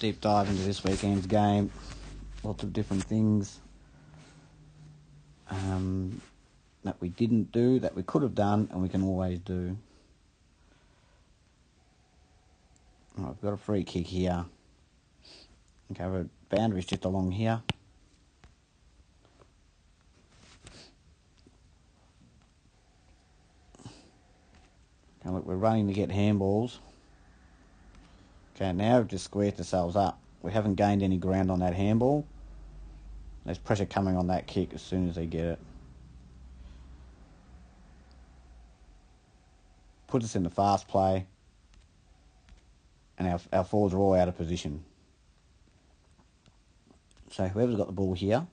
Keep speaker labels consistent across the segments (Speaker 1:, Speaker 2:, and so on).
Speaker 1: deep dive into this weekend's game. Lots of different things that we didn't do, that we could have done, and we can always do. Right, we've got a free kick here. Okay, our boundary's just along here. Okay, look, we're running to get handballs. Okay, now we've just squared ourselves up. We haven't gained any ground on that handball. There's pressure coming on that kick as soon as they get it. Puts us in the fast play. And our forwards are all out of position. So whoever's got the ball here.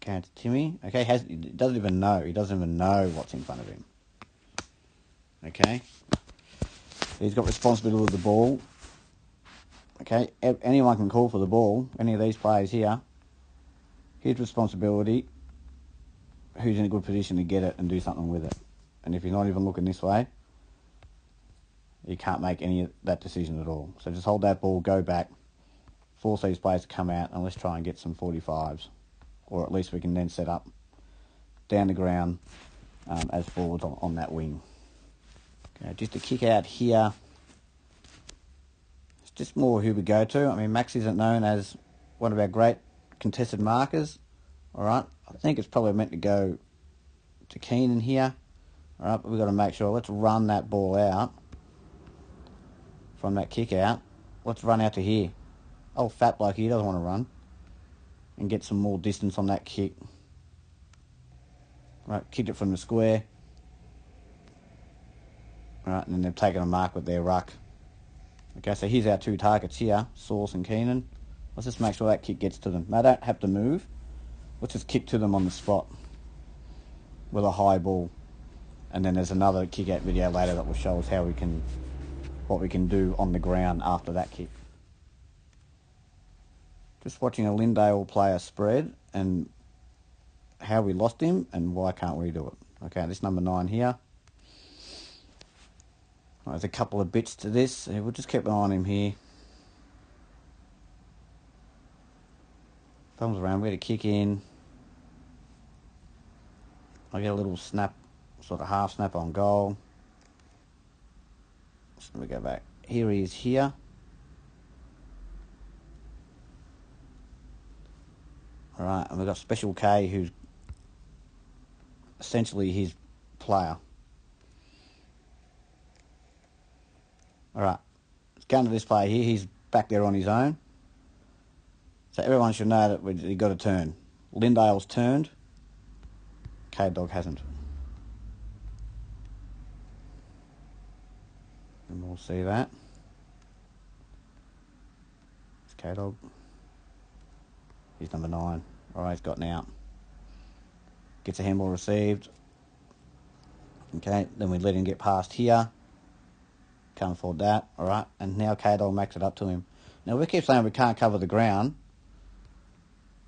Speaker 1: Okay, it's Timmy. Okay, he doesn't even know. He doesn't even know what's in front of him. Okay. He's got responsibility with the ball. Okay, anyone can call for the ball. Any of these players here. His responsibility. Who's in a good position to get it and do something with it. And if he's not even looking this way, you can't make any of that decision at all. So just hold that ball, go back, force these players to come out, and let's try and get some 45s. Or at least we can then set up down the ground as forwards on that wing. Okay, just a kick out here. It's just more who we go to. I mean, Max isn't known as one of our great contested markers. All right, I think it's probably meant to go to Keenan here. All right, but we've got to make sure. Let's run that ball out from that kick out. Let's run out to here. Old fat bloke here doesn't want to run. And get some more distance on that kick. Right, kicked it from the square. Right, and then they've taken a mark with their ruck. Okay, so here's our two targets here, Sauce and Keenan. Let's just make sure that kick gets to them. They don't have to move. Let's just kick to them on the spot with a high ball. And then there's another kick out video later that will show us what we can do on the ground after that kick. Just watching a LYNDALE player spread and how we lost him and why can't we do it. Okay, this number 9 here. Right, there's a couple of bits to this. We'll just keep an eye on him here. Thumbs around, we had a kick in. I get a little snap, sort of half snap on goal. So let me go back. Here he is here. Alright, and we've got Special K, who's essentially his player. Alright, let's go into this player here. He's back there on his own. So everyone should know that we've got to turn. LYNDALE's turned. K-Dog hasn't. And we'll see that. It's K-Dog. He's number 9. Alright, he's gotten out. Gets a handball received. Okay, then we let him get past here. Can't afford that. Alright, and now K-Dog makes it up to him. Now we keep saying we can't cover the ground,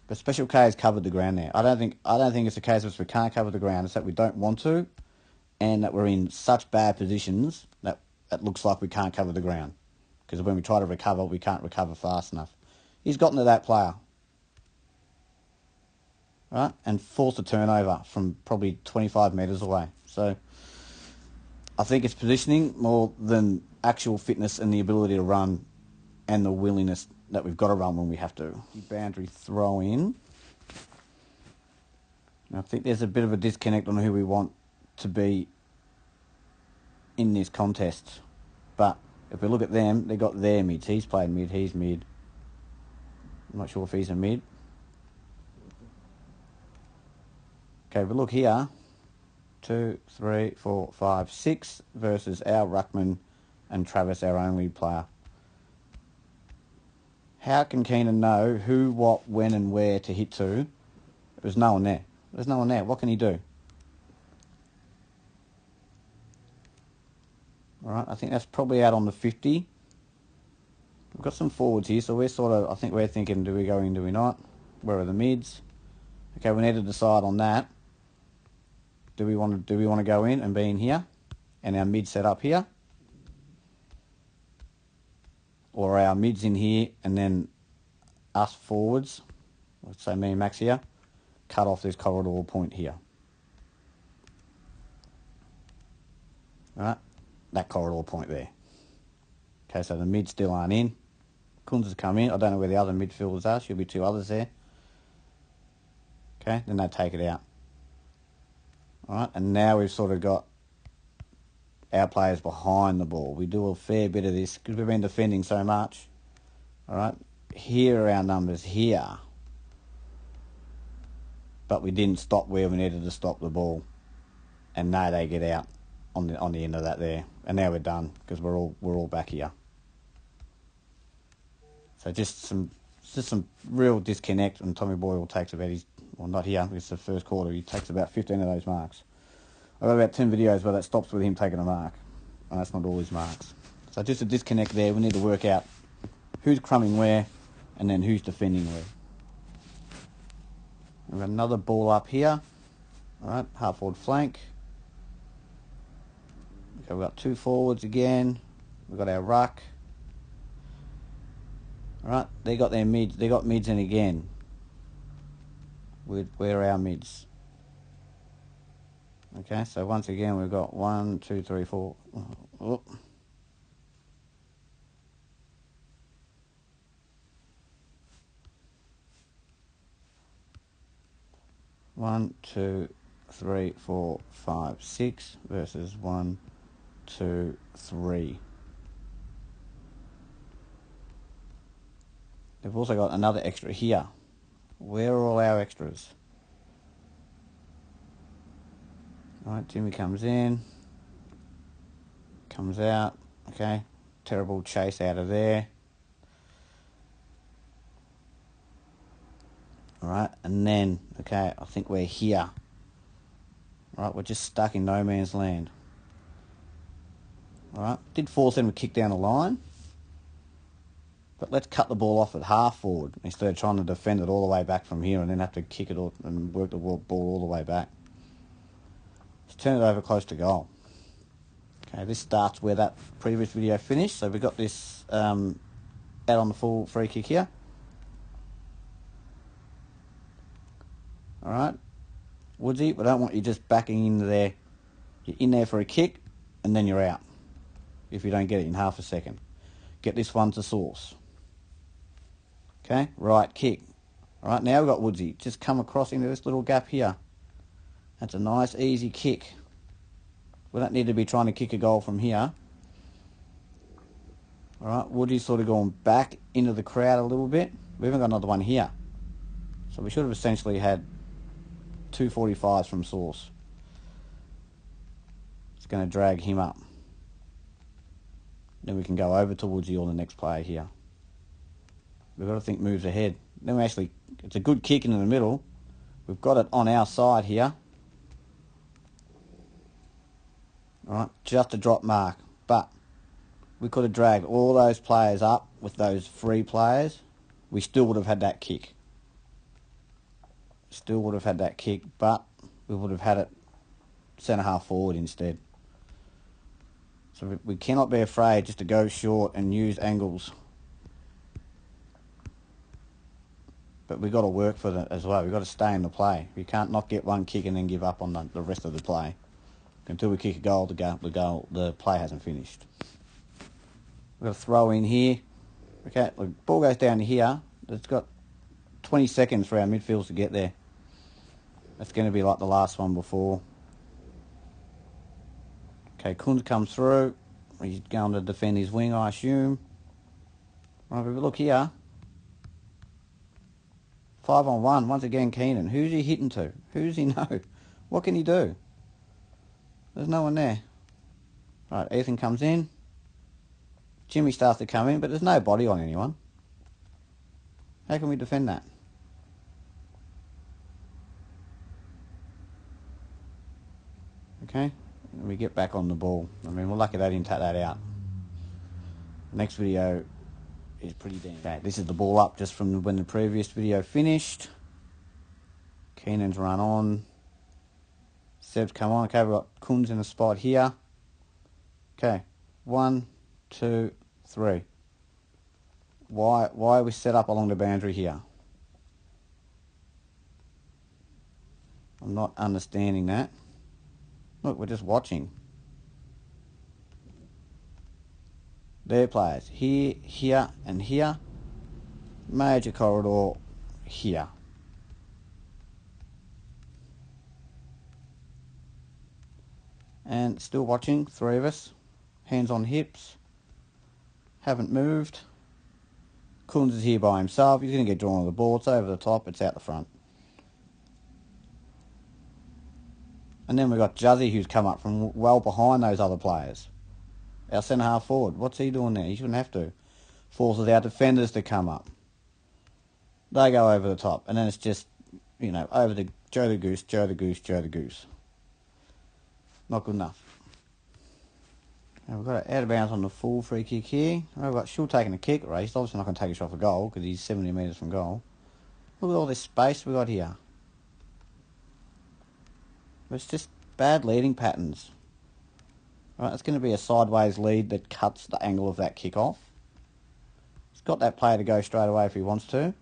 Speaker 1: but Special K has covered the ground there. I don't think it's a case of we can't cover the ground. It's that we don't want to, and that we're in such bad positions that it looks like we can't cover the ground. Because when we try to recover, we can't recover fast enough. He's gotten to that player. Right, and forced a turnover from probably 25 metres away. So I think it's positioning more than actual fitness and the ability to run and the willingness that we've got to run when we have to. Boundary throw in. I think there's a bit of a disconnect on who we want to be in this contest. But if we look at them, they've got their mids. He's played mid, he's mid. I'm not sure if he's a mid. Okay, but look here. 2, 3, 4, 5, 6 versus our ruckman and Travis, our only player. How can Keenan know who, what, when and where to hit to? There's no one there. There's no one there. What can he do? Alright, I think that's probably out on the 50. We've got some forwards here, so I think we're thinking, do we go in, do we not? Where are the mids? Okay, we need to decide on that. Do we want to go in and be in here? And our mid set up here? or our mids in here, and then us forwards, let's say me and Max here, cut off this corridor point here. Right, that corridor point there. Okay, so the mids still aren't in. Kunz has come in. I don't know where the other midfielders are. Should be two others there. Okay, then they take it out. Alright, and now we've sort of got our players behind the ball. We do a fair bit of this because we've been defending so much. Alright, here are our numbers here. But we didn't stop where we needed to stop the ball. And now they get out on the end of that there. And now we're done because we're all back here. So just some real disconnect, and Tommy Boyle takes about not here, it's the first quarter, he takes about 15 of those marks. I've got about 10 videos where that stops with him taking a mark, and that's not all his marks. So just a disconnect there. We need to work out who's crumbing where, and then who's defending where. We've got another ball up here. Alright, half forward flank. Okay, we've got two forwards again. We've got our ruck. Alright, they got their mids. They got mids in again. Where are our mids? Okay, so once again we've got 1, 2, 3, 4. Oh. One, 2, 3, 4, 5, 6 versus 1, 2, 3. They've also got another extra here. Where are all our extras? Alright, Jimmy comes in. Comes out. Okay. Terrible chase out of there. Alright, and then, okay, I think we're here. Alright, we're just stuck in no man's land. Alright, did force them to kick down the line. But let's cut the ball off at half forward instead of trying to defend it all the way back from here and then have to kick it and work the ball all the way back. Let's turn it over close to goal. Okay, this starts where that previous video finished. So we've got this out on the full free kick here. Alright, Woodsy, we don't want you just backing into there. You're in there for a kick and then you're out if you don't get it in half a second. Get this one to source. Okay, right kick. Alright, now we've got Woodsy. Just come across into this little gap here. That's a nice, easy kick. We don't need to be trying to kick a goal from here. Alright, Woody's sort of going back into the crowd a little bit. We haven't got another one here. So we should have essentially had 2 45s from source. It's going to drag him up. Then we can go over to Woodsy or the next player here. We've got to think moves ahead. Then we actually, it's a good kick into the middle. We've got it on our side here. Alright, just a drop mark. But we could have dragged all those players up with those free players. We still would have had that kick. Still would have had that kick, but we would have had it centre half forward instead. So we cannot be afraid just to go short and use angles. But we've got to work for that as well. We've got to stay in the play. We can't not get one kick and then give up on the rest of the play. Until we kick a goal, the play hasn't finished. We've got to throw in here. Okay, the ball goes down to here. It's got 20 seconds for our midfielders to get there. That's going to be like the last one before. Okay, Kunz comes through. He's going to defend his wing, I assume. Right, if we look here. 5-on-1, once again Keenan. Who's he hitting to? Who's he know? What can he do? There's no one there. Right, Ethan comes in. Jimmy starts to come in, but there's no body on anyone. How can we defend that? Okay, and we get back on the ball. I mean, we're lucky they didn't take that out. The next video is pretty damn. Okay, this is the ball up just from when the previous video finished. Keenan's run on. Seb's come on. Okay, we've got Kunz in the spot here. Okay, 1, 2, 3. Why are we set up along the boundary here? I'm not understanding that. Look, we're just watching. Their players. Here, here, and here. Major corridor here. And still watching, 3 of us. Hands on hips. Haven't moved. Kunz is here by himself. He's going to get drawn on the ball. It's over the top. It's out the front. And then we've got Juzzy, who's come up from well behind those other players. Our centre half forward. What's he doing there? He shouldn't have to. Forces our defenders to come up. They go over the top. And then it's just, you know, over to Joe the Goose, Joe the Goose, Joe the Goose. Not good enough. And we've got it out of bounds on the full free kick here. We've got Schull taking a kick. Right, he's obviously not going to take a shot for goal because he's 70 metres from goal. Look at all this space we've got here. It's just bad leading patterns. Right, it's going to be a sideways lead that cuts the angle of that kick off. He's got that player to go straight away if he wants to.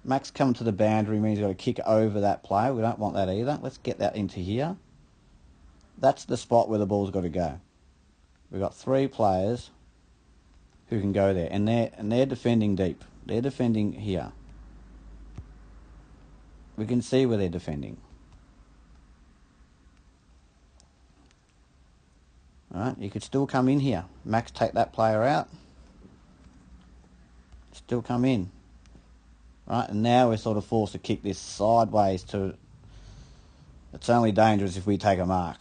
Speaker 1: Max coming to the boundary means he's got to kick over that player. We don't want that either. Let's get that into here. That's the spot where the ball's got to go. We've got 3 players who can go there, and they're defending deep. They're defending here. We can see where they're defending. Alright, you could still come in here. Max, take that player out. Still come in. Right, and now we're sort of forced to kick this sideways to... It's only dangerous if we take a mark.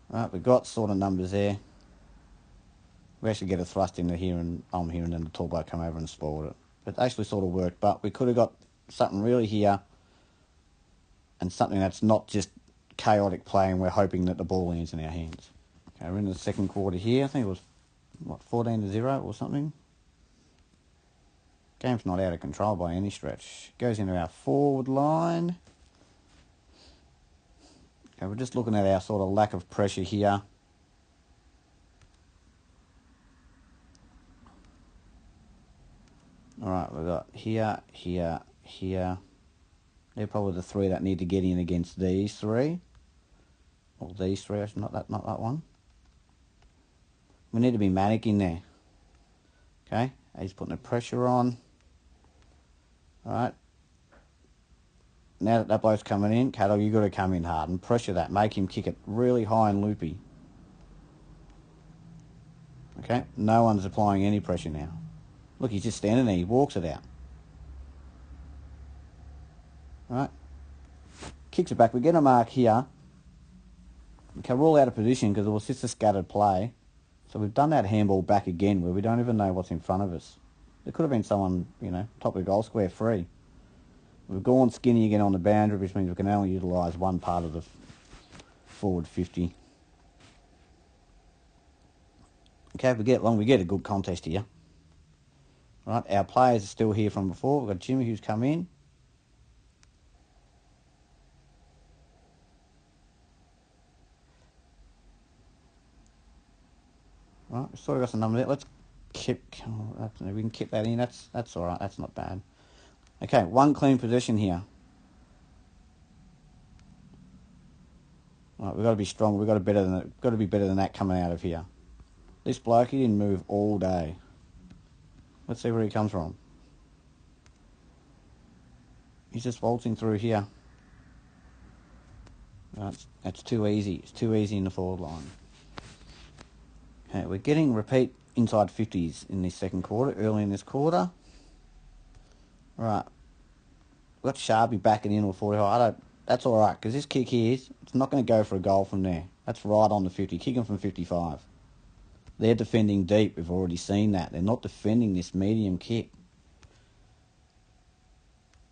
Speaker 1: Right, we've got sort of numbers there. We actually get a thrust into here, and I'm here, and then the tall bloke come over and spoiled it. It actually sort of worked, but we could have got something really here, and something that's not just chaotic play, and we're hoping that the ball lands in our hands. Okay, we're in the second quarter here. I think it was, what, 14-0 or something? Game's not out of control by any stretch. Goes into our forward line. Okay, we're just looking at our sort of lack of pressure here. Alright, we've got here, here, here. They're probably the 3 that need to get in against these 3. Or these 3, actually, not that one. We need to be manic in there. Okay, he's putting the pressure on. Alright. Now that bloke's coming in, Cattle, you've got to come in hard and pressure that. Make him kick it really high and loopy. Okay, no one's applying any pressure now. Look, he's just standing there. He walks it out. Alright. Kicks it back. We get a mark here. Okay, we're all out of position because it was just a scattered play. So we've done that handball back again where we don't even know what's in front of us. There could have been someone, you know, top of the goal square free. We've gone skinny again on the boundary, which means we can only utilise one part of the forward 50. Okay, if we get long, we get a good contest here. Right, our players are still here from before. We've got Jimmy who's come in. Right, we've sort of got some numbers there. Let's keep, we can keep that in. That's all right. That's not bad. Okay, 1 clean possession here. Right, we've got to be strong. We've got to be better than that coming out of here. This bloke, he didn't move all day. Let's see where he comes from. He's just waltzing through here. That's too easy. It's too easy in the forward line. Okay, we're getting repeat inside 50s in this second quarter, early in this quarter. Right. We've got Sharpie backing in with 40 high. That's all right, because this kick here, it's not going to go for a goal from there. That's right on the 50, kicking from 55. They're defending deep. We've already seen that. They're not defending this medium kick.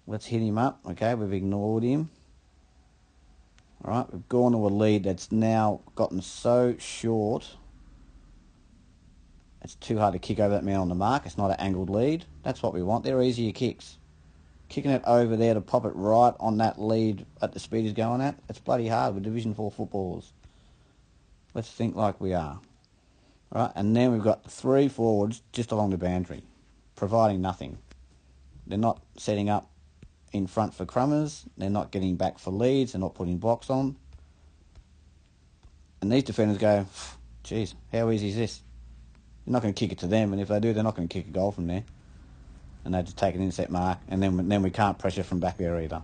Speaker 1: Let's hit him up. Okay, we've ignored him. All right, we've gone to a lead that's now gotten so short. It's too hard to kick over that man on the mark. It's not an angled lead. That's what we want. They're easier kicks. Kicking it over there to pop it right on that lead at the speed he's going at, it's bloody hard with Division 4 footballers. Let's think like we are. All right, and then we've got 3 forwards just along the boundary, providing nothing. They're not setting up in front for crummers. They're not getting back for leads. They're not putting blocks on. And these defenders go, geez, how easy is this? You're not going to kick it to them, and if they do, they're not going to kick a goal from there. And they just take an intercept mark, and then we can't pressure from back there either.